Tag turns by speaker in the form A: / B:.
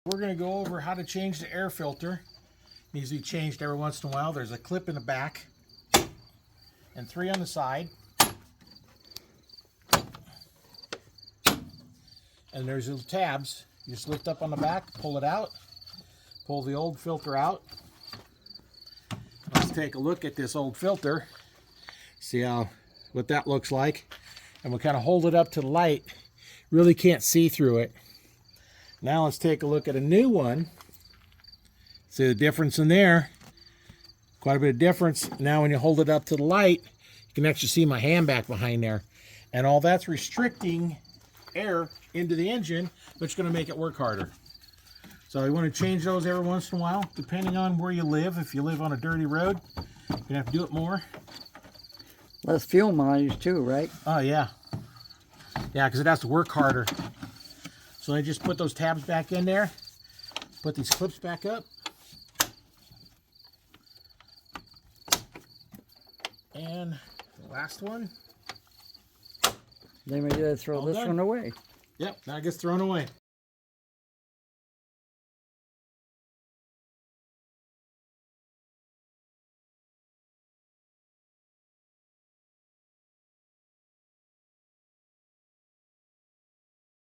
A: We're going to go over how to change the air filter. It needs to be changed every once in a while. There's a clip in the back and 3 on the side. And there's little tabs. You just lift up on the back, pull it out, pull the old filter out. Let's take a look at this old filter, see what that looks like. And we'll kind of hold it up to the light. Really can't see through it. Now let's take a look at a new one. See the difference in there? Quite a bit of difference. Now when you hold it up to the light, you can actually see my hand back behind there. And all that's restricting air into the engine, which is going to make it work harder. So you want to change those every once in a while, depending on where you live. If you live on a dirty road, you're going to have to do it more.
B: Less fuel mileage too, right?
A: Oh, yeah. Yeah, because it has to work harder. So I just put those tabs back in there, put these clips back up, and the last one.
B: Then we gotta throw this one away.
A: Yep, now it gets thrown away.